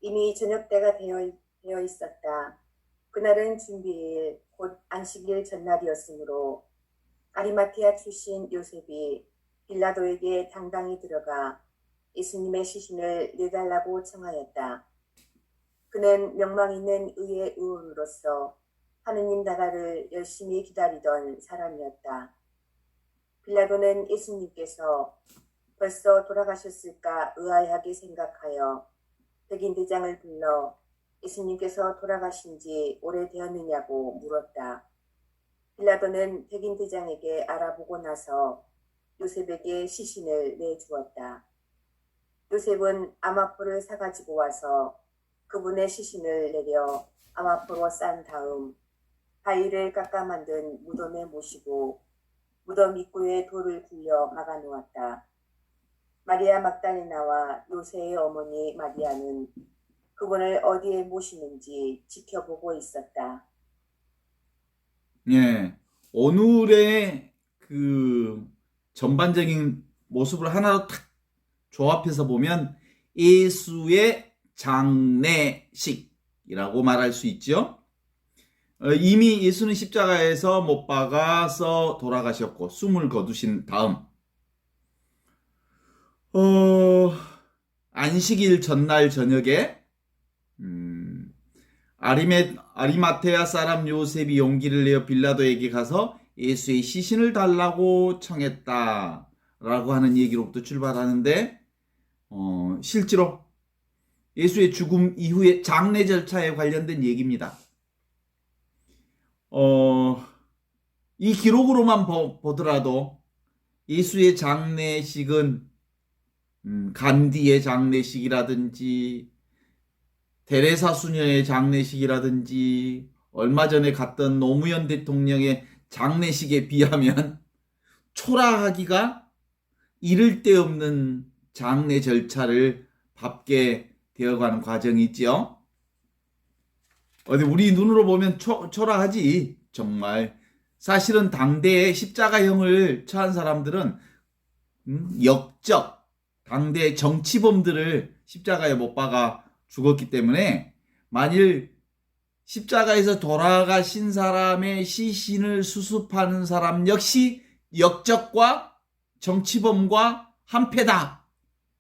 이미 저녁 때가 되어 있었다. 그날은 준비일, 곧 안식일 전날이었으므로 아리마티아 출신 요셉이 빌라도에게 당당히 들어가 예수님의 시신을 내달라고 청하였다. 그는 명망 있는 의의 의원으로서 하느님 나라를 열심히 기다리던 사람이었다. 빌라도는 예수님께서 벌써 돌아가셨을까 의아하게 생각하여 백인대장을 불러 예수님께서 돌아가신 지 오래되었느냐고 물었다. 빌라도는 백인대장에게 알아보고 나서 요셉에게 시신을 내주었다. 요셉은 아마포를 사가지고 와서 그분의 시신을 내려 아마포로 싼 다음 바위를 깎아 만든 무덤에 모시고 무덤 입구에 돌을 굴려 막아 놓았다. 마리아 막달레나와 요새의 어머니 마리아는 그분을 어디에 모시는지 지켜보고 있었다. 예, 오늘의 전반적인 모습을 하나로 탁 조합해서 보면 예수의 장례식이라고 말할 수 있죠. 이미 예수는 십자가에서 못 박아서 돌아가셨고 숨을 거두신 다음 안식일 전날 저녁에 아리마테아 사람 요셉이 용기를 내어 빌라도에게 가서 예수의 시신을 달라고 청했다라고 하는 얘기로부터 출발하는데 실제로 예수의 죽음 이후의 장례 절차에 관련된 얘기입니다. 이 기록으로만 보더라도 예수의 장례식은 간디의 장례식이라든지 테레사 수녀의 장례식이라든지 얼마 전에 갔던 노무현 대통령의 장례식에 비하면 초라하기가 이를 데 없는 장례 절차를 밟게 되어가는 과정이 있죠. 어디 우리 눈으로 보면 초라하지. 정말 사실은 당대에 십자가형을 처한 사람들은 역적 당대 정치범들을 십자가에 못 박아 죽었기 때문에 만일 십자가에서 돌아가신 사람의 시신을 수습하는 사람 역시 역적과 정치범과 한패다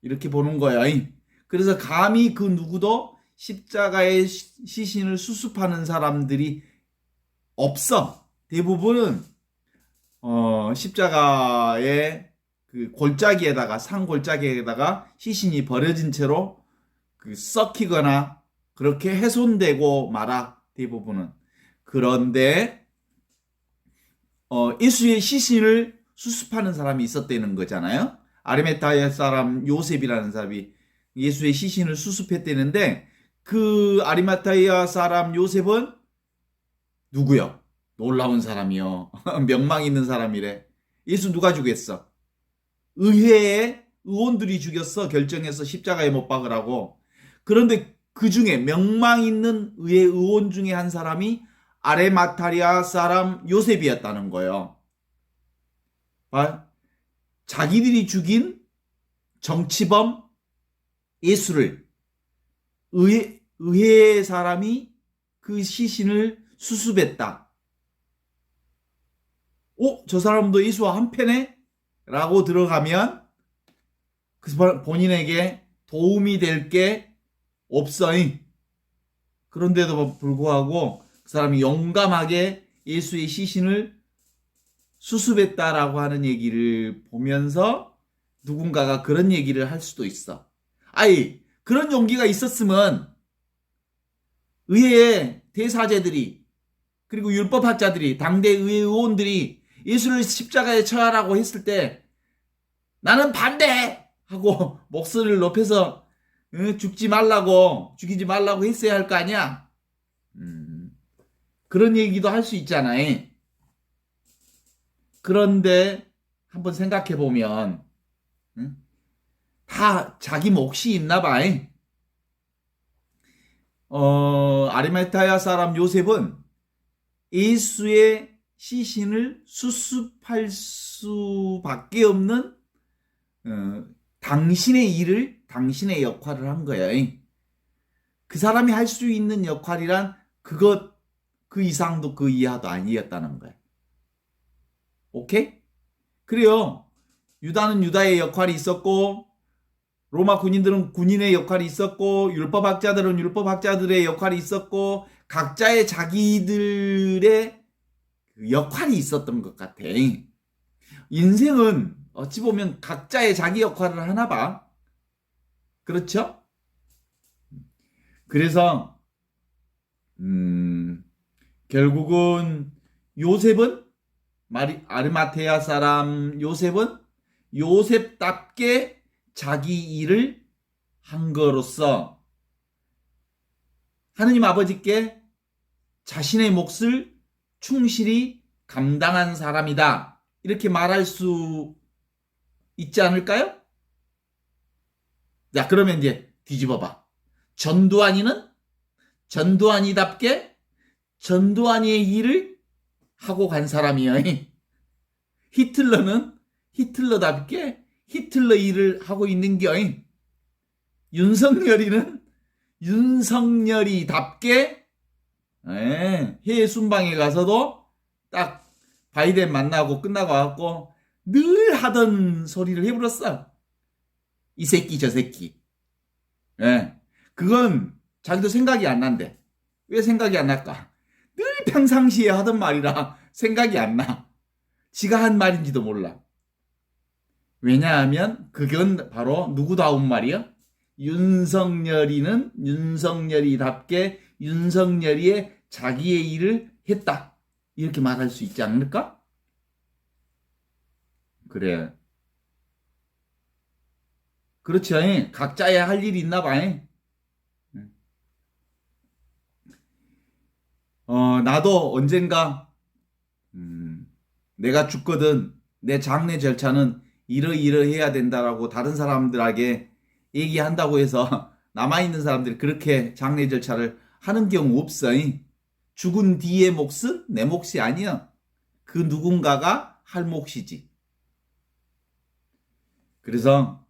이렇게 보는 거예요. 그래서 감히 그 누구도 십자가의 시신을 수습하는 사람들이 없어. 대부분은 십자가의 그 골짜기에다가 산 골짜기에다가 시신이 버려진 채로 썩히거나 그렇게 훼손되고 말아. 대부분은. 그런데 예수의 시신을 수습하는 사람이 있었다는 거잖아요. 아리마티아 사람 요셉이라는 사람이 예수의 시신을 수습했다는데 그 아리마티아 사람 요셉은 누구요? 놀라운 사람이요. 명망 있는 사람이래. 예수 누가 죽였어? 의회의 의원들이 죽였어. 결정해서 십자가에 못 박으라고. 그런데 그 중에 명망 있는 의회 의원 중에 한 사람이 아리마티아 사람 요셉이었다는 거예요. 자기들이 죽인 정치범 예수를 의회 사람이 그 시신을 수습했다. 저 사람도 예수와 한패네? 라고 들어가면 그 본인에게 도움이 될 게 없어. 그런데도 불구하고 그 사람이 용감하게 예수의 시신을 수습했다라고 하는 얘기를 보면서 누군가가 그런 얘기를 할 수도 있어. 그런 용기가 있었으면 의회의 대사제들이 그리고 율법학자들이 당대 의회 의원들이 예수를 십자가에 처하라고 했을 때 나는 반대! 하고 목소리를 높여서 죽이지 말라고 했어야 할 거 아니야? 그런 얘기도 할 수 있잖아요. 그런데 한번 생각해 보면 다 자기 몫이 있나 봐. 아리마티아 사람 요셉은 예수의 시신을 수습할 수밖에 없는 당신의 역할을 한 거야. 그 사람이 할 수 있는 역할이란 그것, 그 이상도 그 이하도 아니었다는 거예요. 오케이? 그래요. 유다는 유다의 역할이 있었고, 로마 군인들은 군인의 역할이 있었고, 율법학자들은 율법학자들의 역할이 있었고, 각자의 자기들의 역할이 있었던 것 같아. 인생은 어찌 보면 각자의 자기 역할을 하나 봐. 그렇죠? 그래서 결국은 요셉은 아르마테아 사람 요셉은 요셉답게 자기 일을 한 거로서 하느님 아버지께 자신의 몫을 충실히 감당한 사람이다. 이렇게 말할 수 있지 않을까요? 자, 그러면 이제 뒤집어봐. 전두환이는 전두환이답게 전두환이의 일을 하고 간 사람이에요. 히틀러는 히틀러답게 히틀러 일을 하고 있는겨. 윤석열이는 윤석열이답게 해외 순방에 가서도 딱 바이든 만나고 끝나고 와갖고 늘 하던 소리를 해버렸어. 이 새끼 저 새끼. 그건 자기도 생각이 안 난대. 왜 생각이 안 날까? 늘 평상시에 하던 말이라 생각이 안 나. 지가 한 말인지도 몰라. 왜냐하면 그건 바로 누구다운 말이야? 윤석열이는 윤석열이답게 윤석열이의 자기의 일을 했다. 이렇게 말할 수 있지 않을까? 그래. 그렇죠. 각자의 할 일이 있나 봐. 나도 언젠가 내가 죽거든 내 장례 절차는 이러이러해야 된다라고 다른 사람들에게 얘기한다고 해서 남아있는 사람들이 그렇게 장례 절차를 하는 경우 없어. 죽은 뒤의 몫은 내 몫이 아니야. 그 누군가가 할 몫이지. 그래서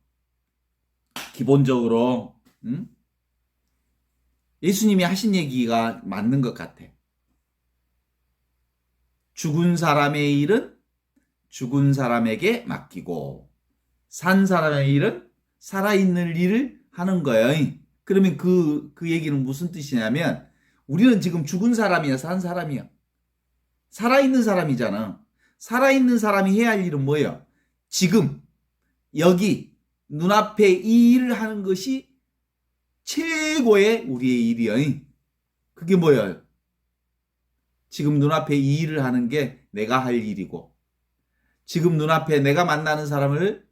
기본적으로 예수님이 하신 얘기가 맞는 것 같아. 죽은 사람의 일은 죽은 사람에게 맡기고 산 사람의 일은 살아있는 일을 하는 거예요. 그러면 그 얘기는 무슨 뜻이냐면 우리는 지금 죽은 사람이야, 산 사람이야? 살아있는 사람이잖아. 살아있는 사람이 해야 할 일은 뭐예요? 지금 여기 눈앞에 이 일을 하는 것이 최고의 우리의 일이에요. 그게 뭐예요? 지금 눈앞에 이 일을 하는 게 내가 할 일이고 지금 눈앞에 내가 만나는 사람을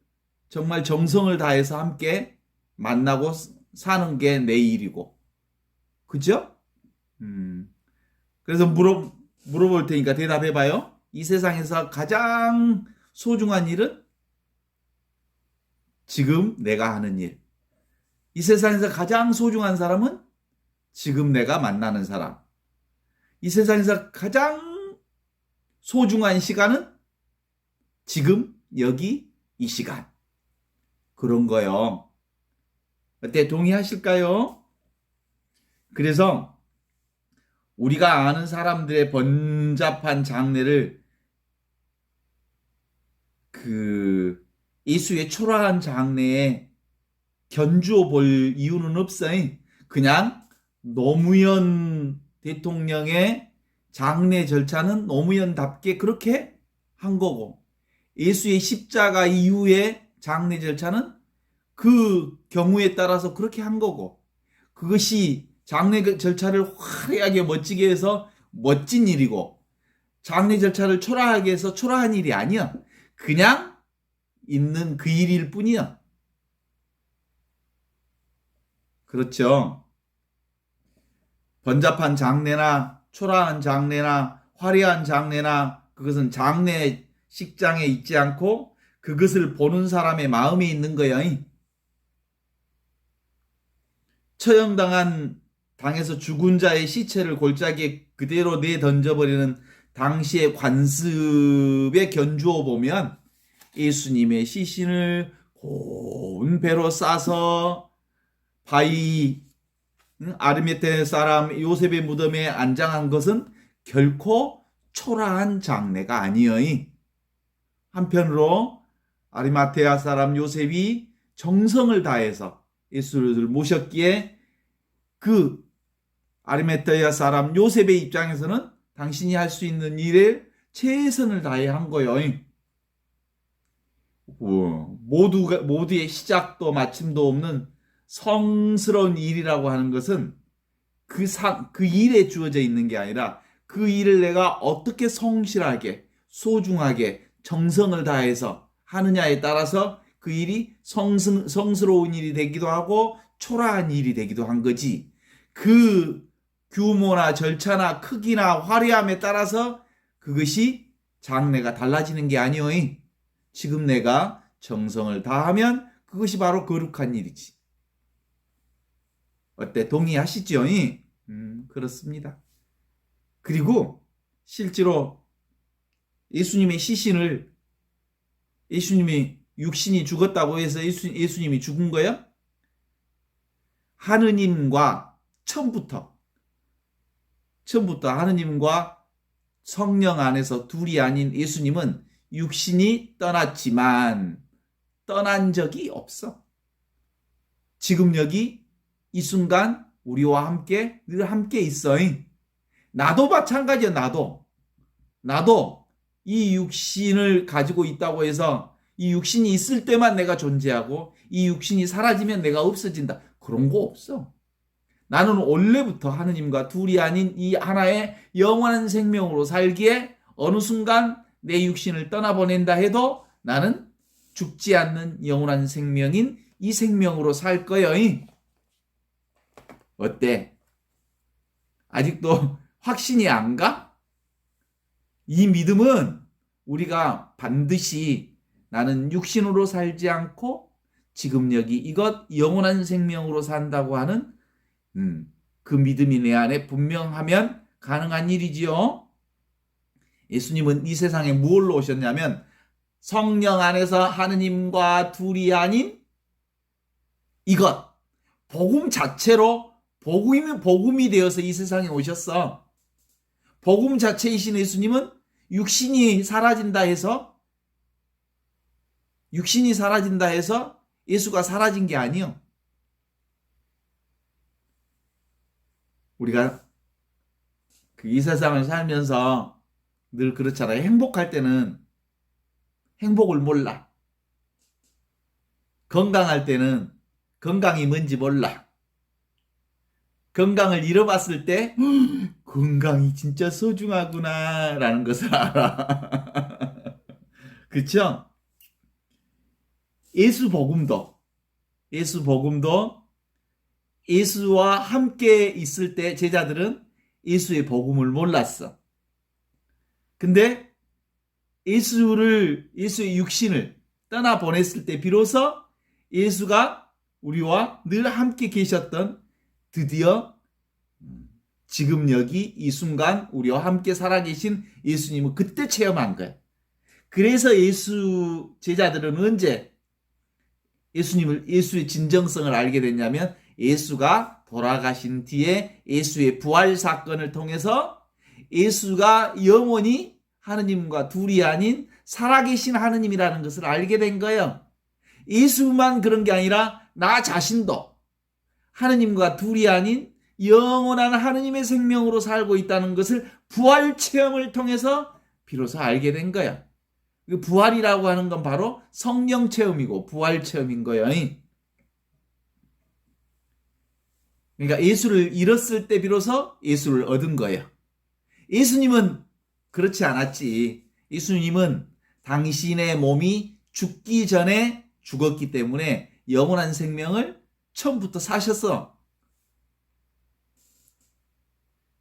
정말 정성을 다해서 함께 만나고 사는 게 내 일이고 그죠? 그래서 물어볼 테니까 대답해봐요. 이 세상에서 가장 소중한 일은 지금 내가 하는 일. 이 세상에서 가장 소중한 사람은 지금 내가 만나는 사람. 이 세상에서 가장 소중한 시간은 지금 여기 이 시간. 그런 거요. 어때? 동의하실까요? 그래서 우리가 아는 사람들의 번잡한 장래를 예수의 초라한 장래에 견주어 볼 이유는 없어요. 그냥 노무현 대통령의 장례 절차는 노무현답게 그렇게 한 거고 예수의 십자가 이후의 장례 절차는 그 경우에 따라서 그렇게 한 거고 그것이 장례 절차를 화려하게 멋지게 해서 멋진 일이고 장례 절차를 초라하게 해서 초라한 일이 아니야. 그냥 있는 그 일일 뿐이야. 그렇죠. 번잡한 장례나 초라한 장례나 화려한 장례나 그것은 장례식장에 있지 않고 그것을 보는 사람의 마음에 있는 거야. 처형당한 당에서 죽은 자의 시체를 골짜기에 그대로 내던져버리는 당시의 관습에 견주어 보면 예수님의 시신을 고운 배로 싸서 바위 아리마tea 사람 요셉의 무덤에 안장한 것은 결코 초라한 장례가 아니어이. 한편으로 아리마tea 사람 요셉이 정성을 다해서 예수를 모셨기에 그 아리마tea 사람 요셉의 입장에서는 당신이 할 수 있는 일에 최선을 다해 한 거예요. 모두의 시작도 마침도 없는 성스러운 일이라고 하는 것은 그 일에 주어져 있는 게 아니라 그 일을 내가 어떻게 성실하게, 소중하게, 정성을 다해서 하느냐에 따라서 그 일이 성스러운 일이 되기도 하고 초라한 일이 되기도 한 거지. 그 규모나 절차나 크기나 화려함에 따라서 그것이 장래가 달라지는 게 아니오. 지금 내가 정성을 다하면 그것이 바로 거룩한 일이지. 어때? 동의하시죠? 그렇습니다. 그리고 실제로 예수님의 시신을 예수님이 육신이 죽었다고 해서 예수님이 죽은 거예요? 하느님과 처음부터 하느님과 성령 안에서 둘이 아닌 예수님은 육신이 떠났지만 떠난 적이 없어. 지금 여기 이 순간 우리와 함께 늘 함께 있어. 나도 마찬가지야. 나도 이 육신을 가지고 있다고 해서 이 육신이 있을 때만 내가 존재하고 이 육신이 사라지면 내가 없어진다. 그런 거 없어. 나는 원래부터 하느님과 둘이 아닌 이 하나의 영원한 생명으로 살기에 어느 순간 내 육신을 떠나보낸다 해도 나는 죽지 않는 영원한 생명인 이 생명으로 살 거예요. 어때? 아직도 확신이 안 가? 이 믿음은 우리가 반드시 나는 육신으로 살지 않고 지금 여기 이것 영원한 생명으로 산다고 하는 그 믿음이 내 안에 분명하면 가능한 일이지요. 예수님은 이 세상에 무엇로 오셨냐면 성령 안에서 하느님과 둘이 아닌 이것 복음 자체로 복음이 되어서 이 세상에 오셨어. 복음 자체이신 예수님은 육신이 사라진다 해서 예수가 사라진 게 아니요. 우리가 이 세상을 살면서 늘 그렇잖아요. 행복할 때는 행복을 몰라. 건강할 때는 건강이 뭔지 몰라. 건강을 잃어봤을 때 건강이 진짜 소중하구나 라는 것을 알아. 그렇죠? 예수 복음도 예수와 함께 있을 때 제자들은 예수의 복음을 몰랐어. 근데 예수의 육신을 떠나보냈을 때 비로소 예수가 우리와 늘 함께 계셨던 드디어 지금 여기 이 순간 우리와 함께 살아계신 예수님을 그때 체험한 거예요. 그래서 예수 제자들은 언제 예수의 진정성을 알게 됐냐면 예수가 돌아가신 뒤에 예수의 부활 사건을 통해서 예수가 영원히 하느님과 둘이 아닌 살아계신 하느님이라는 것을 알게 된 거예요. 예수만 그런 게 아니라 나 자신도 하느님과 둘이 아닌 영원한 하느님의 생명으로 살고 있다는 것을 부활 체험을 통해서 비로소 알게 된 거야. 부활이라고 하는 건 바로 성령 체험이고 부활 체험인 거예요. 그러니까 예수를 잃었을 때 비로소 예수를 얻은 거예요. 예수님은 그렇지 않았지. 예수님은 당신의 몸이 죽기 전에 죽었기 때문에 영원한 생명을 처음부터 사셨어.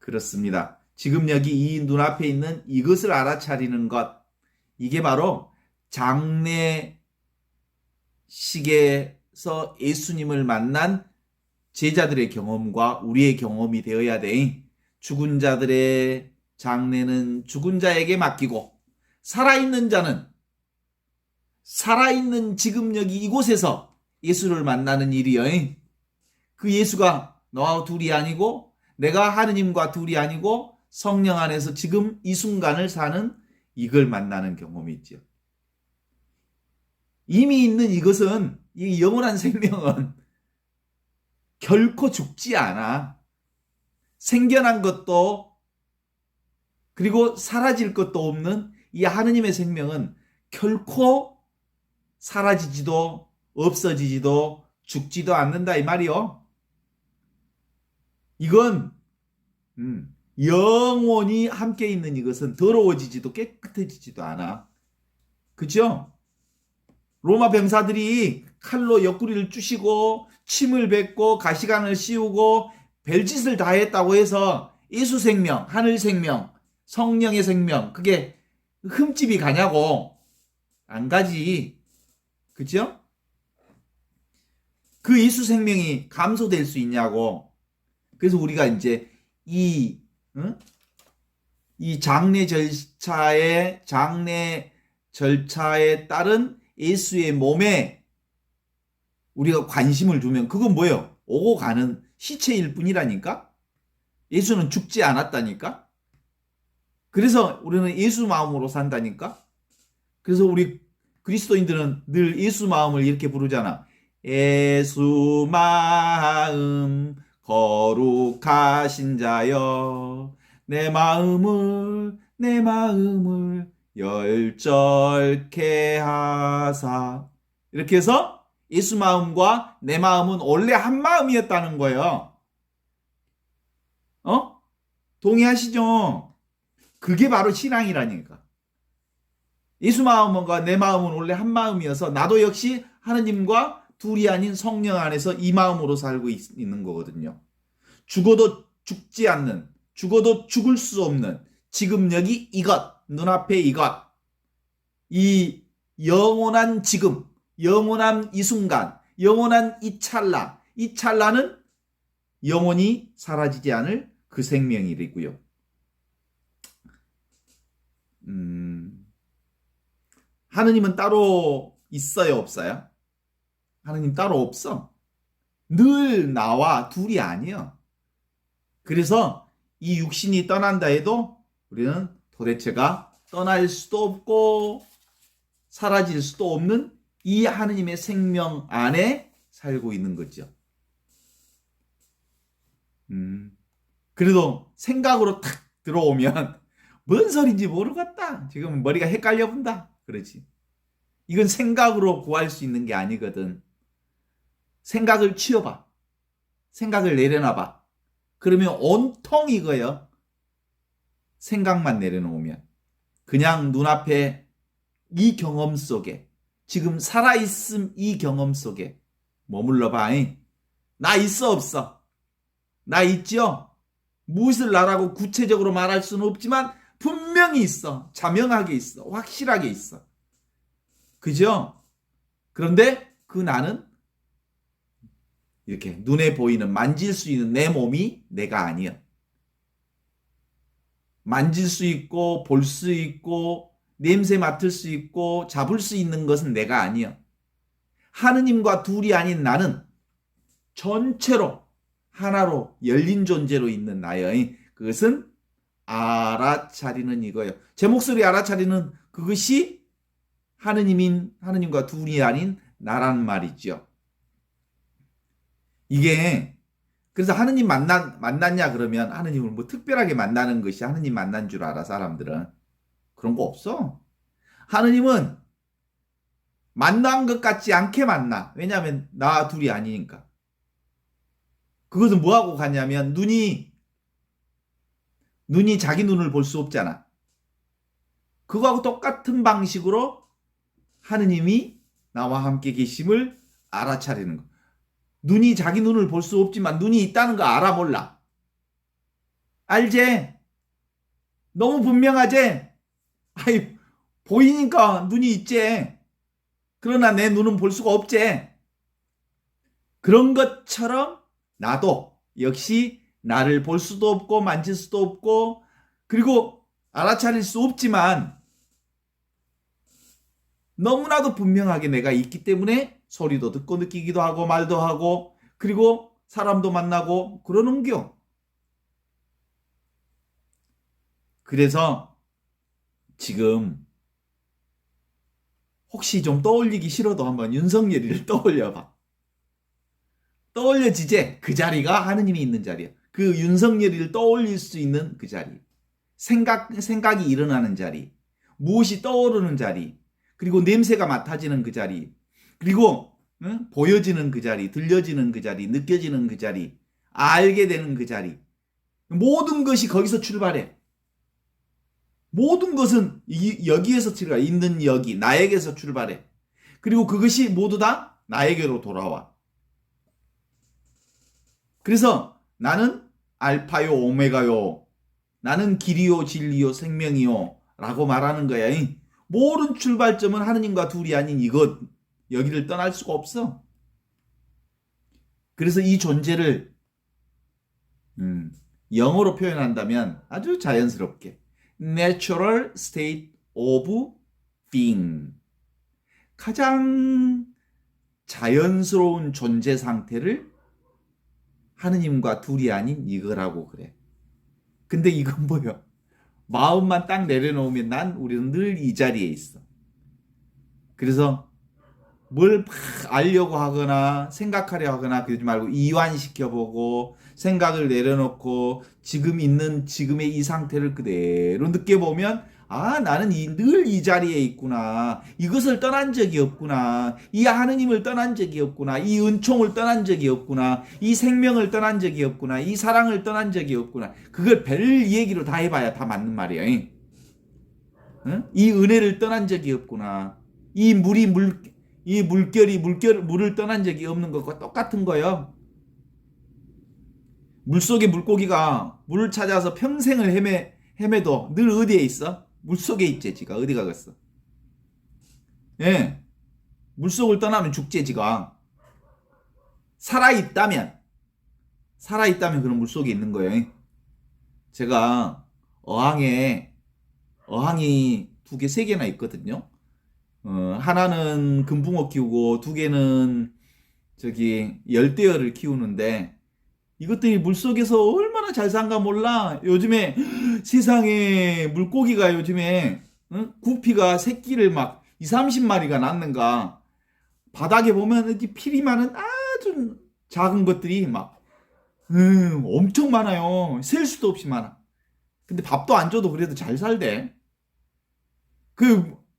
그렇습니다. 지금 여기 이 눈앞에 있는 이것을 알아차리는 것, 이게 바로 장례식에서 예수님을 만난 제자들의 경험과 우리의 경험이 되어야 돼. 죽은 자들의 장례는 죽은 자에게 맡기고 살아있는 자는 살아있는 지금 여기 이곳에서 예수를 만나는 일이요. 그 예수가 너와 둘이 아니고 내가 하느님과 둘이 아니고 성령 안에서 지금 이 순간을 사는 이걸 만나는 경험이 있죠. 이미 있는 이것은 이 영원한 생명은 결코 죽지 않아. 생겨난 것도 그리고 사라질 것도 없는 이 하느님의 생명은 결코 사라지지도 없어지지도 죽지도 않는다 이 말이요. 이건 영원히 함께 있는 이것은 더러워지지도 깨끗해지지도 않아. 그죠? 로마 병사들이 칼로 옆구리를 쑤시고 침을 뱉고 가시관을 씌우고 별짓을 다 했다고 해서 예수 생명, 하늘 생명, 성령의 생명 그게 흠집이 가냐고. 안 가지. 그죠? 그 예수 생명이 감소될 수 있냐고. 그래서 우리가 이제 이 장례 절차에 따른 예수의 몸에 우리가 관심을 두면 그건 뭐예요? 오고 가는 시체일 뿐이라니까? 예수는 죽지 않았다니까? 그래서 우리는 예수 마음으로 산다니까? 그래서 우리 그리스도인들은 늘 예수 마음을 이렇게 부르잖아. 예수 마음 거룩하신 자여 내 마음을 열절케 하사. 이렇게 해서 예수 마음과 내 마음은 원래 한 마음이었다는 거예요. 동의하시죠? 그게 바로 신앙이라니까. 예수 마음과 내 마음은 원래 한 마음이어서 나도 역시 하느님과 둘이 아닌 성령 안에서 이 마음으로 살고 있는 거거든요. 죽어도 죽지 않는, 죽어도 죽을 수 없는 지금 여기 이것, 눈앞에 이것, 이 영원한 지금, 영원한 이 순간, 영원한 이 찰나, 이 찰나는 영원히 사라지지 않을 그 생명이고요. 하느님은 따로 있어요, 없어요? 하느님 따로 없어. 늘 나와 둘이 아니야. 그래서 이 육신이 떠난다 해도 우리는 도대체가 떠날 수도 없고 사라질 수도 없는 이 하느님의 생명 안에 살고 있는 거죠. 그래도 생각으로 탁 들어오면 뭔 소리인지 모르겠다. 지금 머리가 헷갈려 본다. 그렇지. 이건 생각으로 구할 수 있는 게 아니거든. 생각을 치워봐. 생각을 내려놔봐. 그러면 온통 이거예요. 생각만 내려놓으면. 그냥 눈앞에 이 경험 속에, 지금 살아있음 이 경험 속에 머물러봐. 나 있어 없어? 나 있죠? 무엇을 나라고 구체적으로 말할 수는 없지만 분명히 있어. 자명하게 있어. 확실하게 있어. 그죠? 그런데 그 나는 이렇게 눈에 보이는 만질 수 있는 내 몸이 내가 아니야. 만질 수 있고 볼 수 있고 냄새 맡을 수 있고 잡을 수 있는 것은 내가 아니야. 하느님과 둘이 아닌 나는 전체로 하나로 열린 존재로 있는 나여. 그것은 알아차리는 이거예요. 제 목소리 알아차리는 그것이 하느님과 둘이 아닌 나란 말이죠. 이게 그래서 하느님 만났냐 그러면 하느님을 뭐 특별하게 만나는 것이 하느님 만난 줄 알아 사람들은. 그런 거 없어. 하느님은 만난 것 같지 않게 만나. 왜냐하면 나와 둘이 아니니까. 그것은 뭐하고 같냐면 눈이 자기 눈을 볼 수 없잖아. 그거하고 똑같은 방식으로 하느님이 나와 함께 계심을 알아차리는 거. 눈이 자기 눈을 볼 수 없지만 눈이 있다는 거 알아 몰라? 알지? 너무 분명하지? 아이, 보이니까 눈이 있지. 그러나 내 눈은 볼 수가 없지. 그런 것처럼 나도 역시 나를 볼 수도 없고 만질 수도 없고 그리고 알아차릴 수 없지만 너무나도 분명하게 내가 있기 때문에 소리도 듣고 느끼기도 하고 말도 하고 그리고 사람도 만나고 그러는겨. 그래서 지금 혹시 좀 떠올리기 싫어도 한번 윤석열이를 떠올려봐. 떠올려지제. 그 자리가 하느님이 있는 자리야. 그 윤석열이를 떠올릴 수 있는 그 자리. 생각이 일어나는 자리. 무엇이 떠오르는 자리. 그리고 냄새가 맡아지는 그 자리. 그리고 보여지는 그 자리. 들려지는 그 자리. 느껴지는 그 자리. 알게 되는 그 자리. 모든 것이 거기서 출발해. 모든 것은 여기에서 출발해. 있는 여기. 나에게서 출발해. 그리고 그것이 모두 다 나에게로 돌아와. 그래서 나는 알파요 오메가요. 나는 길이요 진리요 생명이요 라고 말하는 거야. 모든 출발점은 하느님과 둘이 아닌 이것. 여기를 떠날 수가 없어. 그래서 이 존재를 영어로 표현한다면 아주 자연스럽게 Natural state of being. 가장 자연스러운 존재 상태를 하느님과 둘이 아닌 이거라고 그래. 근데 이건 뭐야? 마음만 딱 내려놓으면 우리는 늘 이 자리에 있어. 그래서 뭘 막 알려고 하거나 생각하려 하거나 그러지 말고 이완시켜보고 생각을 내려놓고 지금 있는 지금의 이 상태를 그대로 느껴보면 나는 늘 이 자리에 있구나. 이것을 떠난 적이 없구나. 이 하느님을 떠난 적이 없구나. 이 은총을 떠난 적이 없구나. 이 생명을 떠난 적이 없구나. 이 사랑을 떠난 적이 없구나. 그걸 별 얘기로 다 해봐야 다 맞는 말이야. 응? 이 은혜를 떠난 적이 없구나. 이 물을 떠난 적이 없는 것과 똑같은 거예요. 물속의 물고기가 물을 찾아서 평생을 헤매도 늘 어디에 있어? 물속에 있지. 지가 어디 가겠어? 예. 물속을 떠나면 죽지. 지가 살아있다면 그런 물속에 있는 거예요. 제가 어항이 2개, 3개나 있거든요. 하나는 금붕어 키우고 2개는 열대어를 키우는데 이것들이 물속에서 얼마나 잘 산가 몰라. 요즘에 세상에 물고기가 요즘에 구피가 새끼를 막 20-30마리가 낳는가. 바닥에 보면 피리 많은 아주 작은 것들이 막 엄청 많아요. 셀 수도 없이 많아. 근데 밥도 안 줘도 그래도 잘 살대.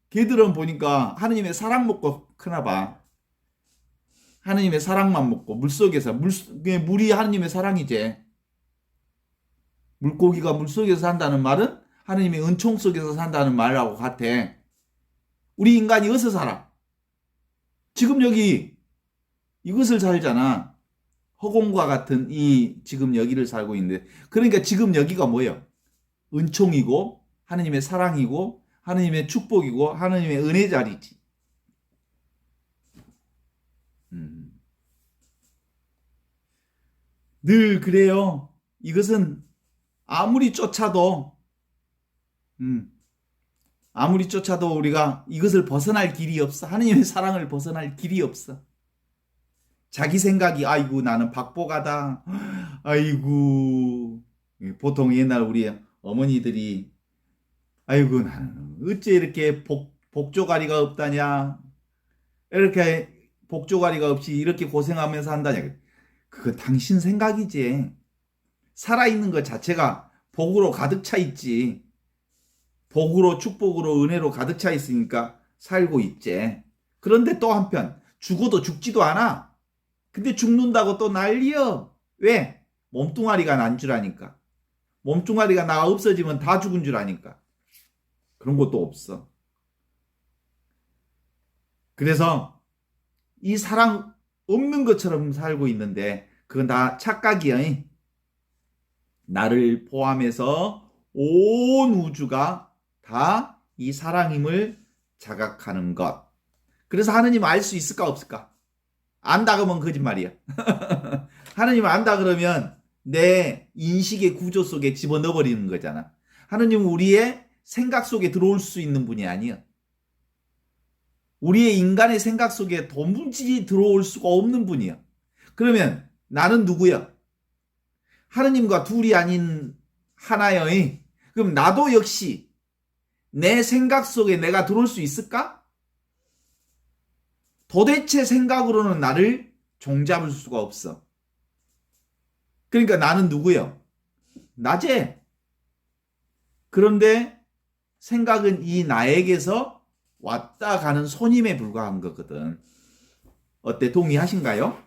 걔들은 보니까 하느님의 사랑 먹고 크나 봐. 하느님의 사랑만 먹고 물속에서 물이 하느님의 사랑이지. 물고기가 물속에서 산다는 말은 하느님의 은총 속에서 산다는 말하고 같아. 우리 인간이 어디서 살아? 지금 여기 이것을 살잖아. 허공과 같은 지금 여기를 살고 있는데, 그러니까 지금 여기가 뭐예요? 은총이고 하느님의 사랑이고 하느님의 축복이고 하느님의 은혜 자리지. 늘 그래요. 이것은 아무리 쫓아도 우리가 이것을 벗어날 길이 없어. 하느님의 사랑을 벗어날 길이 없어. 자기 생각이 아이고 나는 박보가다. 아이고 보통 옛날 우리 어머니들이 아이고 나는 어째 이렇게 복조가리가 없다냐. 이렇게 복조가리가 없이 이렇게 고생하면서 한다냐. 그거 당신 생각이지. 살아있는 것 자체가 복으로 가득 차 있지. 복으로 축복으로 은혜로 가득 차 있으니까 살고 있지. 그런데 또 한편 죽어도 죽지도 않아. 근데 죽는다고 또 난리여. 왜? 몸뚱아리가 난 줄 아니까. 몸뚱아리가 나 없어지면 다 죽은 줄 아니까. 그런 것도 없어. 그래서 이 사랑 없는 것처럼 살고 있는데 그건 다 착각이야. 나를 포함해서 온 우주가 다 이 사랑임을 자각하는 것. 그래서 하느님 알 수 있을까 없을까? 안다 그러면 거짓말이야. 하느님 안다 그러면 내 인식의 구조 속에 집어넣어버리는 거잖아. 하느님은 우리의 생각 속에 들어올 수 있는 분이 아니야. 우리의 인간의 생각 속에 도무지 들어올 수가 없는 분이야. 그러면 나는 누구야? 하느님과 둘이 아닌 하나여이. 그럼 나도 역시 내 생각 속에 내가 들어올 수 있을까? 도대체 생각으로는 나를 종잡을 수가 없어. 그러니까 나는 누구요? 나제. 그런데 생각은 이 나에게서 왔다 가는 손님에 불과한 거거든. 어때? 동의하신가요?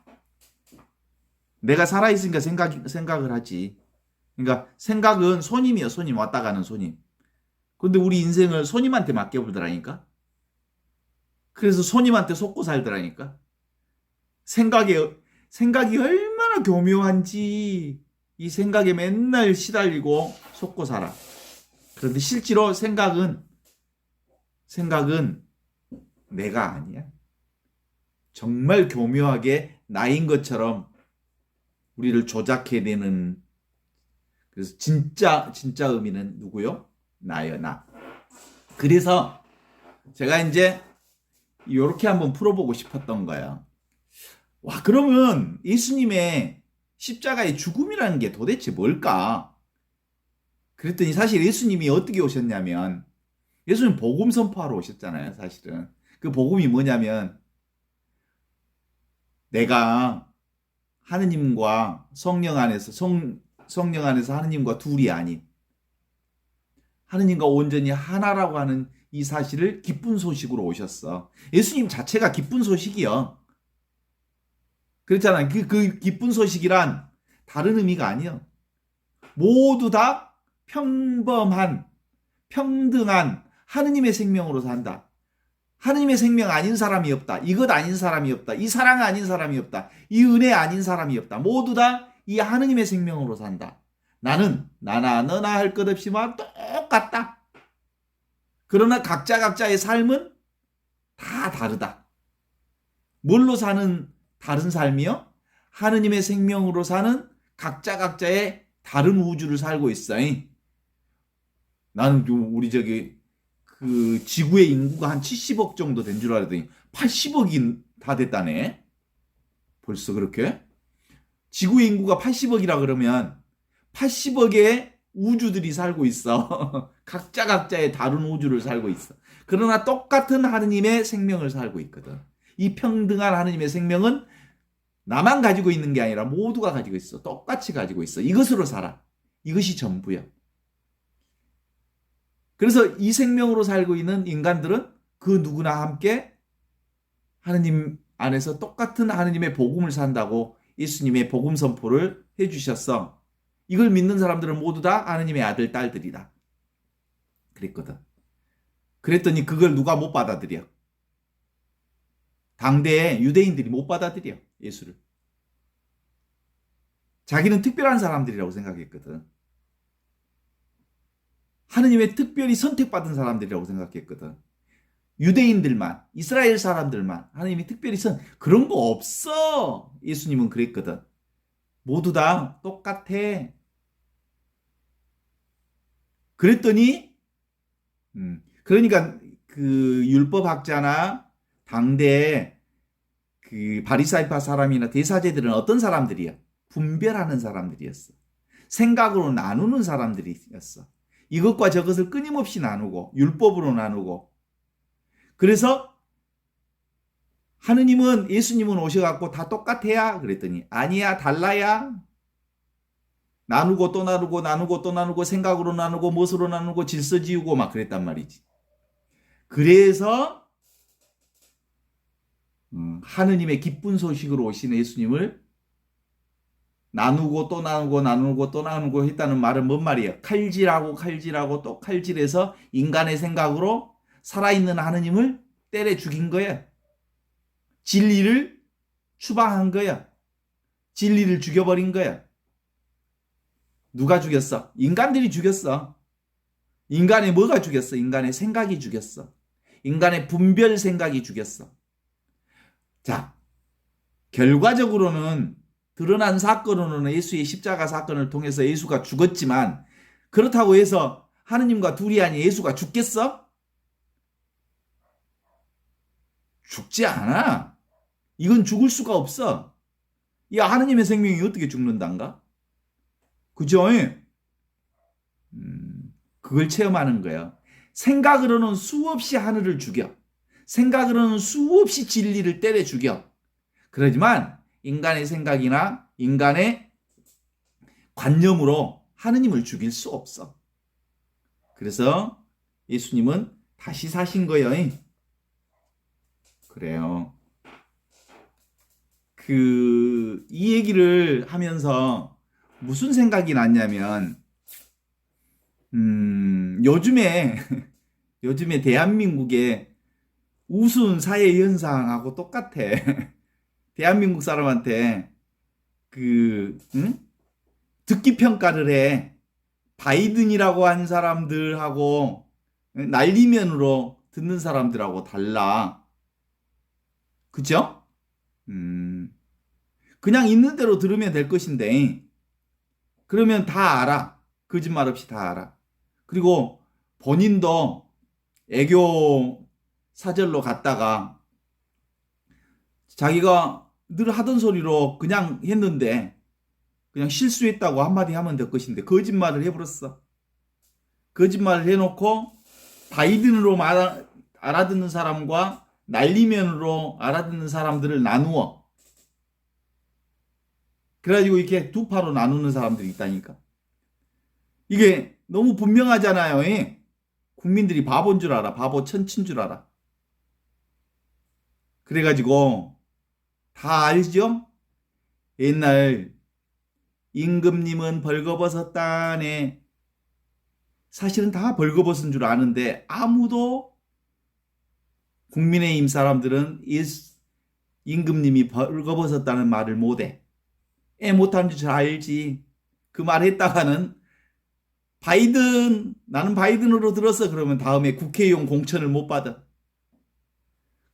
내가 살아있으니까 생각을 하지. 그러니까 생각은 손님이요. 손님. 왔다 가는 손님. 근데 우리 인생을 손님한테 맡겨보더라니까. 그래서 손님한테 속고 살더라니까. 생각이 얼마나 교묘한지 이 생각에 맨날 시달리고 속고 살아. 그런데 실제로 생각은 내가 아니야. 정말 교묘하게 나인 것처럼 우리를 조작해내는. 그래서 진짜 의미는 누구요? 나요, 나. 그래서 제가 이제 이렇게 한번 풀어보고 싶었던 거예요. 와, 그러면 예수님의 십자가의 죽음이라는 게 도대체 뭘까? 그랬더니 사실 예수님이 어떻게 오셨냐면, 예수님 복음 선포하러 오셨잖아요, 사실은. 그 복음이 뭐냐면, 내가 하느님과 성령 안에서 하느님과 둘이 아닌 하느님과 온전히 하나라고 하는 이 사실을 기쁜 소식으로 오셨어. 예수님 자체가 기쁜 소식이요. 그렇잖아. 그 기쁜 소식이란 다른 의미가 아니요. 모두 다 평범한, 평등한 하느님의 생명으로 산다. 하느님의 생명 아닌 사람이 없다. 이것 아닌 사람이 없다. 이 사랑 아닌 사람이 없다. 이 은혜 아닌 사람이 없다. 모두 다 이 하느님의 생명으로 산다. 나는 나나 너나 할 것 없이 막 똑같다. 그러나 각자의 삶은 다 다르다. 뭘로 사는 다른 삶이요? 하느님의 생명으로 사는 각자의 다른 우주를 살고 있어. 나는 우리 그 지구의 인구가 한 70억 정도 된 줄 알았더니 80억이 다 됐다네. 벌써 그렇게? 지구의 인구가 80억이라 그러면 80억의 우주들이 살고 있어. 각자의 다른 우주를 살고 있어. 그러나 똑같은 하느님의 생명을 살고 있거든. 이 평등한 하느님의 생명은 나만 가지고 있는 게 아니라 모두가 가지고 있어. 똑같이 가지고 있어. 이것으로 살아. 이것이 전부야. 그래서 이 생명으로 살고 있는 인간들은 그 누구나 함께 하느님 안에서 똑같은 하느님의 복음을 산다고 예수님의 복음 선포를 해주셨어. 이걸 믿는 사람들은 모두 다 하느님의 아들, 딸들이다. 그랬거든. 그랬더니 그걸 누가 못 받아들여? 당대에 유대인들이 못 받아들여, 예수를. 자기는 특별한 사람들이라고 생각했거든. 하느님의 특별히 선택받은 사람들이라고 생각했거든. 유대인들만, 이스라엘 사람들만 하느님이 특별히 그런 거 없어. 예수님은 그랬거든. 모두 다 똑같아. 그랬더니 그러니까 그 율법학자나 당대 그 바리사이파 사람이나 대사제들은 어떤 사람들이야? 분별하는 사람들이었어. 생각으로 나누는 사람들이었어. 이것과 저것을 끊임없이 나누고 율법으로 나누고. 그래서 하느님은 예수님은 오셔갖고 다 똑같아야 그랬더니 아니야, 달라야. 나누고 또 나누고 나누고 또 나누고 생각으로 나누고 멋으로 나누고 질서 지우고 막 그랬단 말이지. 그래서 하느님의 기쁜 소식으로 오신 예수님을 나누고 또 나누고 나누고 또 나누고 했다는 말은 뭔 말이에요? 칼질하고 또 칼질해서 인간의 생각으로 살아있는 하느님을 때려 죽인 거야. 진리를 추방한 거야. 진리를 죽여버린 거야. 누가 죽였어? 인간들이 죽였어. 인간의 뭐가 죽였어? 인간의 생각이 죽였어. 인간의 분별 생각이 죽였어. 자, 결과적으로는 드러난 사건으로는 예수의 십자가 사건을 통해서 예수가 죽었지만 그렇다고 해서 하느님과 둘이 아닌 예수가 죽겠어? 죽지 않아. 이건 죽을 수가 없어. 이 하느님의 생명이 어떻게 죽는단가? 그죠? 그걸 체험하는 거예요. 생각으로는 수없이 하늘을 죽여. 생각으로는 수없이 진리를 때려 죽여. 그러지만 인간의 생각이나 인간의 관념으로 하느님을 죽일 수 없어. 그래서 예수님은 다시 사신 거예요. 그래요. 이 얘기를 하면서 무슨 생각이 났냐면, 요즘에 대한민국의 우스운 사회 현상하고 똑같아. 대한민국 사람한테 듣기 평가를 해. 바이든이라고 한 사람들하고 난리면으로 듣는 사람들하고 달라. 그죠? 그냥 있는 대로 들으면 될 것인데, 그러면 다 알아. 거짓말 없이 다 알아. 그리고 본인도 애교 사절로 갔다가 자기가 늘 하던 소리로 그냥 했는데, 그냥 실수했다고 한마디 하면 될 것인데, 거짓말을 해버렸어. 거짓말을 해놓고 바이든으로 알아듣는 사람과 난리면으로 알아듣는 사람들을 나누어. 그래가지고 이렇게 두 파로 나누는 사람들이 있다니까. 이게 너무 분명하잖아요. 국민들이 바보인 줄 알아. 바보 천친 줄 알아. 그래가지고 다 알죠? 옛날 임금님은 벌거벗었다네. 사실은 다 벌거벗은 줄 아는데 아무도 국민의힘 사람들은 임금님이 벌거벗었다는 말을 못해. 못하는 줄 알지. 그 말 했다가는 나는 바이든으로 들었어. 그러면 다음에 국회의원 공천을 못 받아.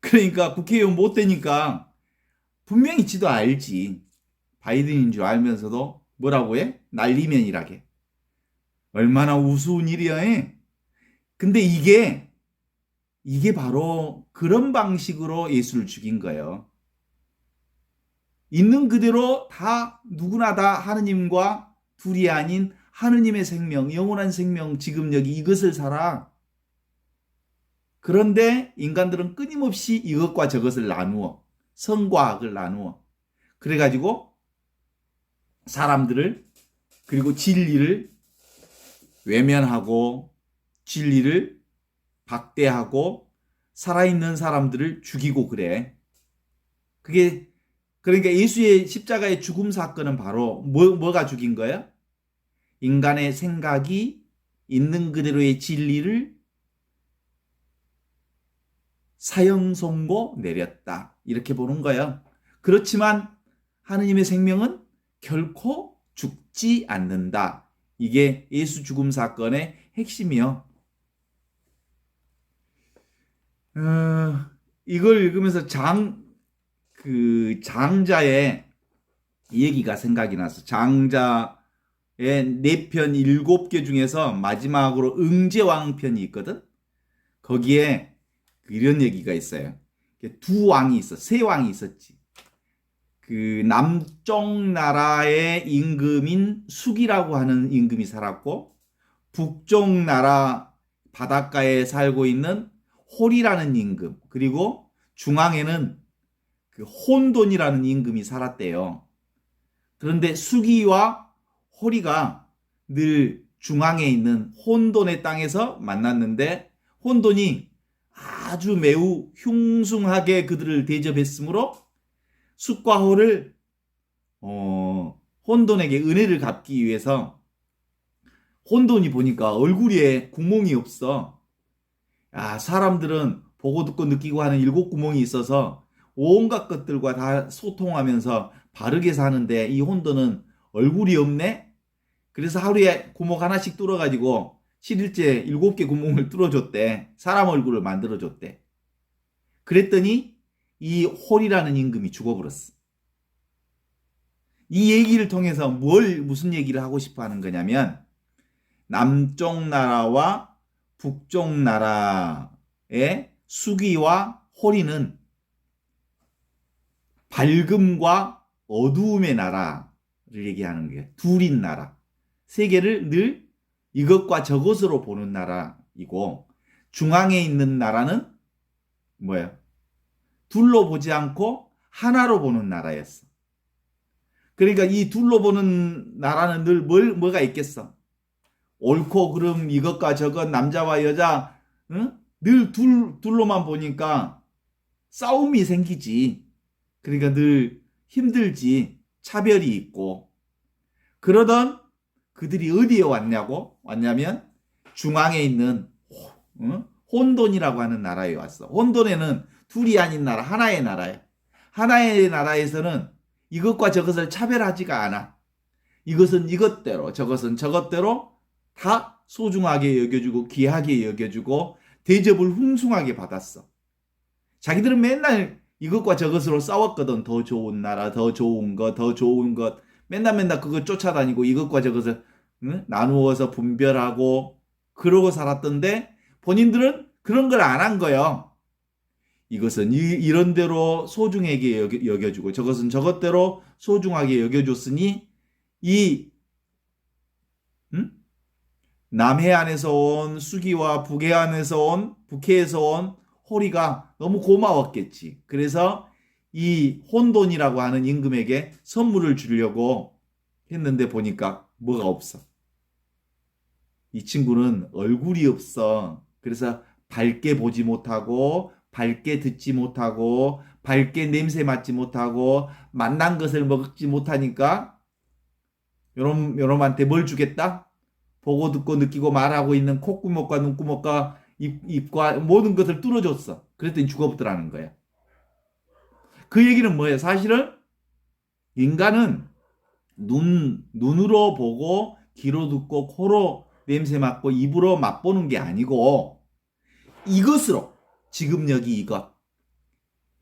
그러니까 국회의원 못 되니까 분명히 지도 알지. 바이든인 줄 알면서도 뭐라고 해? 난리면이라게. 얼마나 우스운 일이야. 근데 이게 바로 그런 방식으로 예수를 죽인 거예요. 있는 그대로 다 누구나 다 하느님과 둘이 아닌 하느님의 생명, 영원한 생명, 지금 여기 이것을 살아. 그런데 인간들은 끊임없이 이것과 저것을 나누어. 선과 악을 나누어. 그래가지고 사람들을, 그리고 진리를 외면하고 진리를 박대하고 살아있는 사람들을 죽이고 그래. 그러니까 예수의 십자가의 죽음 사건은 바로 뭐가 죽인 거야? 인간의 생각이 있는 그대로의 진리를 사형 선고 내렸다. 이렇게 보는 거야. 그렇지만 하느님의 생명은 결코 죽지 않는다. 이게 예수 죽음 사건의 핵심이요. 이걸 읽으면서 장자의 얘기가 생각이 나서, 장자의 4편 7개 중에서 마지막으로 응제왕편이 있거든. 거기에 이런 얘기가 있어요. 두 왕이 있어. 세 왕이 있었지. 남쪽 나라의 임금인 숙이라고 하는 임금이 살았고, 북쪽 나라 바닷가에 살고 있는 홀이라는 임금, 그리고 중앙에는 혼돈이라는 임금이 살았대요. 그런데 숙이와 홀이가 늘 중앙에 있는 혼돈의 땅에서 만났는데, 혼돈이 아주 매우 흉숭하게 그들을 대접했으므로 숙과 홀을 혼돈에게 은혜를 갚기 위해서, 혼돈이 보니까 얼굴에 구멍이 없어. 사람들은 보고 듣고 느끼고 하는 7구멍이 있어서 온갖 것들과 다 소통하면서 바르게 사는데, 이 혼돈은 얼굴이 없네? 그래서 하루에 구멍 하나씩 뚫어가지고 7일째 7개 구멍을 뚫어줬대. 사람 얼굴을 만들어줬대. 그랬더니 이 홀이라는 임금이 죽어버렸어. 이 얘기를 통해서 무슨 얘기를 하고 싶어 하는 거냐면, 남쪽 나라와 북쪽 나라의 숙이와 홀이는 밝음과 어두움의 나라를 얘기하는 거예요. 둘인 나라. 세계를 늘 이것과 저것으로 보는 나라이고, 중앙에 있는 나라는 뭐예요? 둘로 보지 않고 하나로 보는 나라였어. 그러니까 이 둘로 보는 나라는 늘 뭐가 있겠어? 옳고 그름 이것과 저것 남자와 여자, 응? 늘 둘로만 보니까 싸움이 생기지. 그러니까 늘 힘들지. 차별이 있고. 그러던 그들이 어디에 왔냐면 중앙에 있는 혼돈이라고 하는 나라에 왔어. 혼돈에는 둘이 아닌 나라, 하나의 나라야. 하나의 나라에서는 이것과 저것을 차별하지가 않아. 이것은 이것대로, 저것은 저것대로 다 소중하게 여겨주고 귀하게 여겨주고 대접을 훌륭하게 받았어. 자기들은 맨날 이것과 저것으로 싸웠거든. 더 좋은 나라, 더 좋은 것, 더 좋은 것. 맨날 그거 쫓아다니고 이것과 저것을 나누어서 분별하고 그러고 살았던데 본인들은 그런 걸 안 한 거예요. 이것은 이런 대로 소중하게 여겨주고 저것은 저것대로 소중하게 여겨줬으니 이 남해안에서 온 수기와 북해에서 온 호리가 너무 고마웠겠지. 그래서 이 혼돈이라고 하는 임금에게 선물을 주려고 했는데 보니까 뭐가 없어. 이 친구는 얼굴이 없어. 그래서 밝게 보지 못하고 밝게 듣지 못하고 밝게 냄새 맡지 못하고 만난 것을 먹지 못하니까 요놈한테 뭘 주겠다? 보고 듣고 느끼고 말하고 있는 콧구멍과 눈구멍과 입과 모든 것을 뚫어줬어. 그랬더니 죽어버더라는 거야. 그 얘기는 뭐예요? 사실은 인간은 눈으로 보고 귀로 듣고 코로 냄새 맡고 입으로 맛보는 게 아니고 이것으로 지금 여기 이것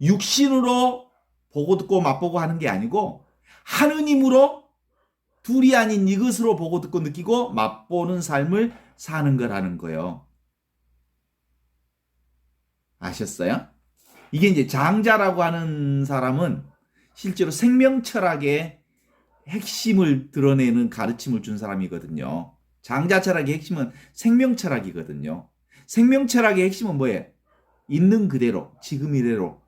육신으로 보고 듣고 맛보고 하는 게 아니고 하느님으로 둘이 아닌 이것으로 보고 듣고 느끼고 맛보는 삶을 사는 거라는 거예요. 아셨어요? 이게 이제 장자라고 하는 사람은 실제로 생명 철학의 핵심을 드러내는 가르침을 준 사람이거든요. 장자 철학의 핵심은 생명 철학이거든요. 생명 철학의 핵심은 뭐예요? 있는 그대로, 지금 이대로.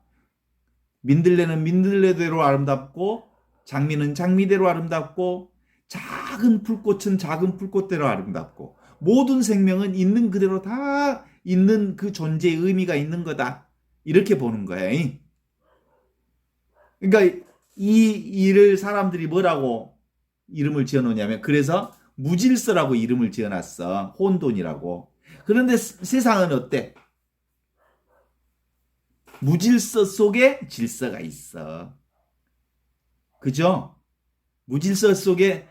민들레는 민들레대로 아름답고 장미는 장미대로 아름답고 작은 풀꽃은 작은 풀꽃대로 아름답고 모든 생명은 있는 그대로 다 있는 그 존재의 의미가 있는 거다. 이렇게 보는 거예요. 그러니까 이 일을 사람들이 뭐라고 이름을 지어놓냐면 그래서 무질서라고 이름을 지어놨어. 혼돈이라고. 그런데 세상은 어때? 무질서 속에 질서가 있어. 그죠? 무질서 속에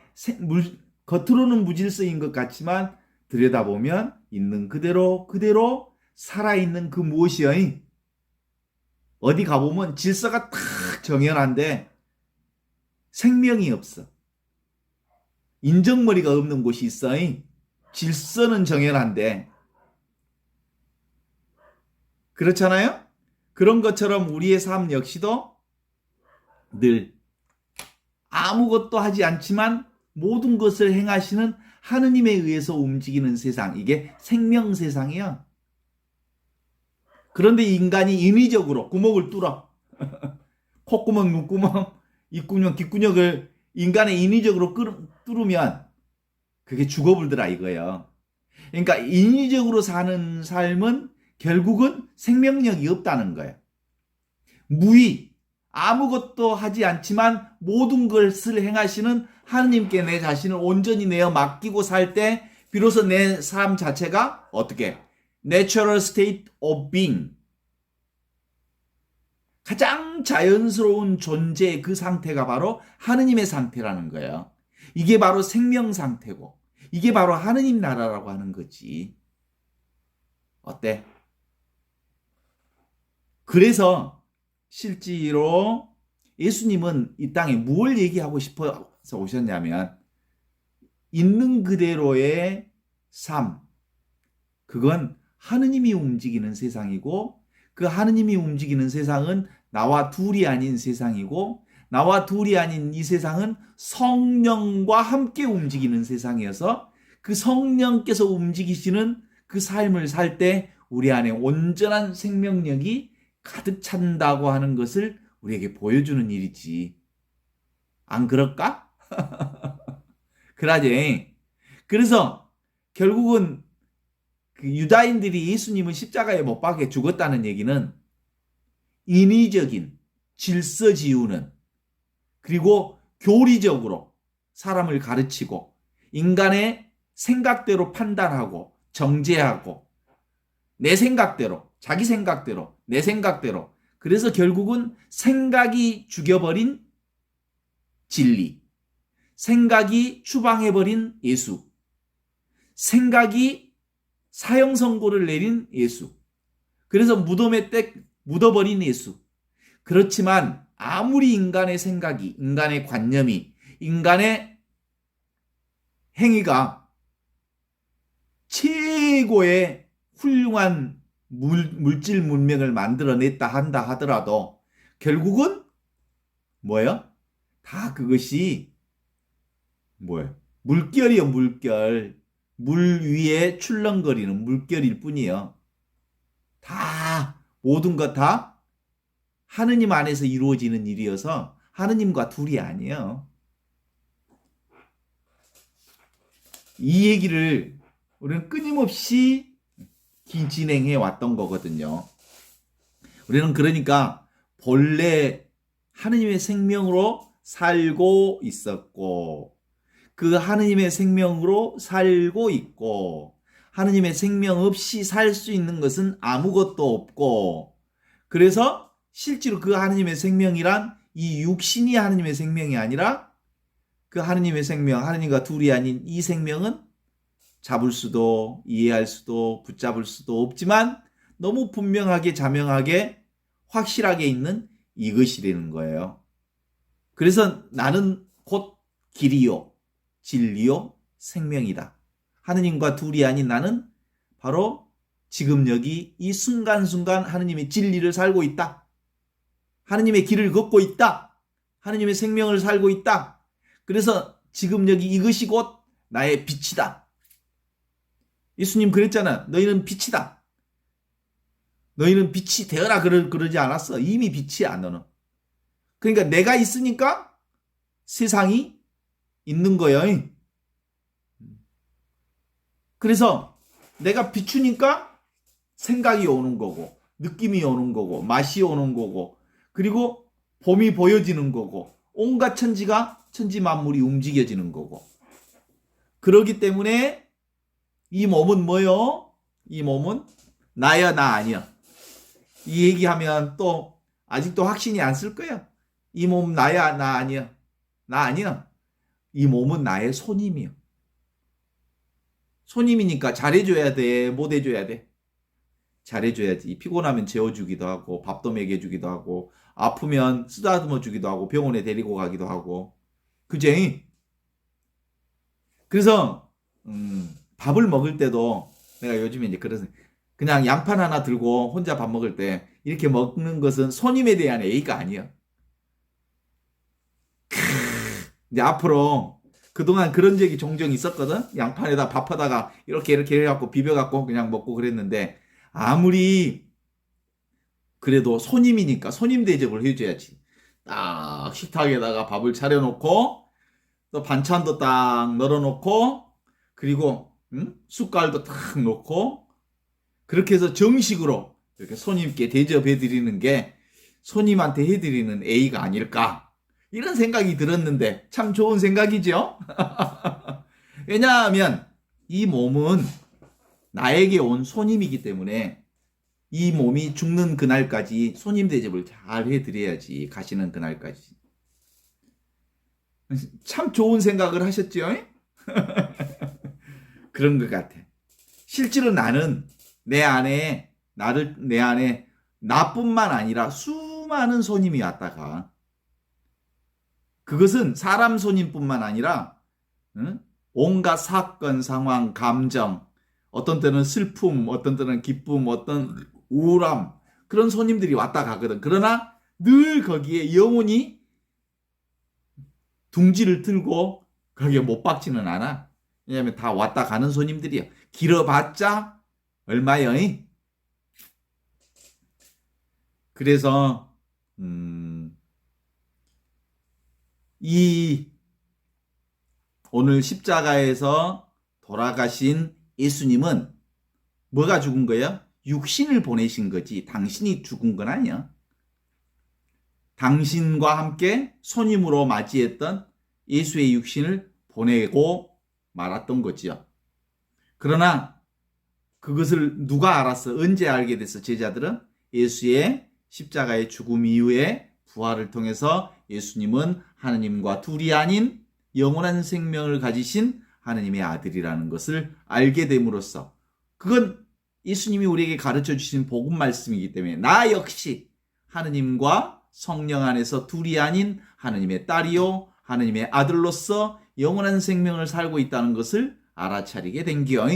겉으로는 무질서인 것 같지만 들여다보면 있는 그대로 살아있는 그 무엇이여? 어디 가보면 질서가 탁 정연한데 생명이 없어. 인정머리가 없는 곳이 있어. 질서는 정연한데. 그렇잖아요? 그런 것처럼 우리의 삶 역시도 늘 아무것도 하지 않지만 모든 것을 행하시는 하느님에 의해서 움직이는 세상. 이게 생명 세상이야. 그런데 인간이 인위적으로 구멍을 뚫어. 콧구멍, 눈구멍, 입구녕, 귓구녕을 인간의 인위적으로 뚫으면 그게 죽어불더라 이거예요. 그러니까 인위적으로 사는 삶은 결국은 생명력이 없다는 거예요. 무의, 아무것도 하지 않지만 모든 것을 행하시는 하느님께 내 자신을 온전히 내어 맡기고 살 때 비로소 내 삶 자체가 어떻게? Natural state of being. 가장 자연스러운 존재의 그 상태가 바로 하느님의 상태라는 거예요. 이게 바로 생명 상태고 이게 바로 하느님 나라라고 하는 거지. 어때? 그래서 실제로 예수님은 이 땅에 무엇을 얘기하고 싶어서 오셨냐면 있는 그대로의 삶, 그건 하느님이 움직이는 세상이고 그 하느님이 움직이는 세상은 나와 둘이 아닌 세상이고 나와 둘이 아닌 이 세상은 성령과 함께 움직이는 세상이어서 그 성령께서 움직이시는 그 삶을 살 때 우리 안에 온전한 생명력이 가득 찬다고 하는 것을 우리에게 보여주는 일이지. 안 그럴까? 그러지. 그래서 결국은 그 유다인들이 예수님은 십자가에 못 박혀 죽었다는 얘기는 인위적인 질서 지우는, 그리고 교리적으로 사람을 가르치고 인간의 생각대로 판단하고 정죄하고 내 생각대로, 자기 생각대로, 내 생각대로, 그래서 결국은 생각이 죽여버린 진리, 생각이 추방해버린 예수, 생각이 사형 선고를 내린 예수, 그래서 무덤에 때 묻어버린 예수. 그렇지만 아무리 인간의 생각이, 인간의 관념이, 인간의 행위가 최고의 훌륭한 물질 문명을 만들어냈다 한다 하더라도 결국은 뭐예요? 다 그것이 뭐예요? 물결이요, 물결. 물 위에 출렁거리는 물결일 뿐이에요. 다 모든 것 다 하느님 안에서 이루어지는 일이어서 하느님과 둘이 아니에요. 이 얘기를 우리는 끊임없이 진행해 왔던 거거든요. 우리는 그러니까 본래 하느님의 생명으로 살고 있었고, 그 하느님의 생명으로 살고 있고, 하느님의 생명 없이 살 수 있는 것은 아무것도 없고, 그래서 실제로 그 하느님의 생명이란 이 육신이 하느님의 생명이 아니라 그 하느님의 생명, 하느님과 둘이 아닌 이 생명은 잡을 수도 이해할 수도 붙잡을 수도 없지만 너무 분명하게 자명하게 확실하게 있는 이것이라는 거예요. 그래서 나는 곧 길이요 진리요 생명이다. 하느님과 둘이 아닌 나는 바로 지금 여기 이 순간순간 하느님의 진리를 살고 있다. 하느님의 길을 걷고 있다. 하느님의 생명을 살고 있다. 그래서 지금 여기 이것이 곧 나의 빛이다. 예수님 그랬잖아. 너희는 빛이다. 너희는 빛이 되어라 그러지 않았어. 이미 빛이야 너는. 그러니까 내가 있으니까 세상이 있는 거예요. 그래서 내가 비추니까 생각이 오는 거고, 느낌이 오는 거고, 맛이 오는 거고, 그리고 봄이 보여지는 거고, 온갖 천지 만물이 움직여지는 거고. 그러기 때문에 이 몸은 뭐요? 이 몸은 나야 나 아니야. 이 얘기하면 또 아직도 확신이 안 쓸 거야. 이 몸 나야 나 아니야. 나 아니야. 이 몸은 나의 손님이요. 손님이니까 잘해줘야 돼? 못 해줘야 돼? 잘해줘야지. 피곤하면 재워주기도 하고, 밥도 먹여주기도 하고, 아프면 쓰다듬어 주기도 하고, 병원에 데리고 가기도 하고. 그제? 그래서 밥을 먹을 때도 내가 요즘에 이제 그래서 그냥 양판 하나 들고 혼자 밥 먹을 때 이렇게 먹는 것은 손님에 대한 예의가 아니야. 이제 앞으로 그동안 그런 적이 종종 있었거든. 양판에다 밥하다가 이렇게 해갖고 비벼갖고 그냥 먹고 그랬는데, 아무리 그래도 손님이니까 손님 대접을 해줘야지. 딱 식탁에다가 밥을 차려놓고 또 반찬도 딱 널어놓고, 그리고 숟갈도 딱 놓고, 그렇게 해서 정식으로 이렇게 손님께 대접해드리는 게 손님한테 해드리는 예의가 아닐까, 이런 생각이 들었는데 참 좋은 생각이죠. 왜냐하면 이 몸은 나에게 온 손님이기 때문에 이 몸이 죽는 그날까지 손님 대접을 잘 해드려야지. 가시는 그날까지. 참 좋은 생각을 하셨죠? 그런 것 같아. 실제로 나는 내 안에 나뿐만 아니라 수많은 손님이 왔다가, 그것은 사람 손님뿐만 아니라 온갖 사건, 상황, 감정, 어떤 때는 슬픔, 어떤 때는 기쁨, 어떤 우울함, 그런 손님들이 왔다 가거든. 그러나 늘 거기에 영혼이 둥지를 들고 거기에 못 박지는 않아. 왜냐하면 다 왔다 가는 손님들이야. 길어봤자 얼마요? 그래서 이 오늘 십자가에서 돌아가신 예수님은 뭐가 죽은 거예요? 육신을 보내신 거지 당신이 죽은 건 아니야. 당신과 함께 손님으로 맞이했던 예수의 육신을 보내고 말았던 거지요. 그러나 그것을 누가 알았어? 언제 알게 됐어? 제자들은 예수의 십자가의 죽음 이후에 부활을 통해서 예수님은 하느님과 둘이 아닌 영원한 생명을 가지신 하느님의 아들이라는 것을 알게 됨으로써 그건 예수님이 우리에게 가르쳐 주신 복음 말씀이기 때문에 나 역시 하느님과 성령 안에서 둘이 아닌 하느님의 딸이요 하느님의 아들로서 영원한 생명을 살고 있다는 것을 알아차리게 된 기요.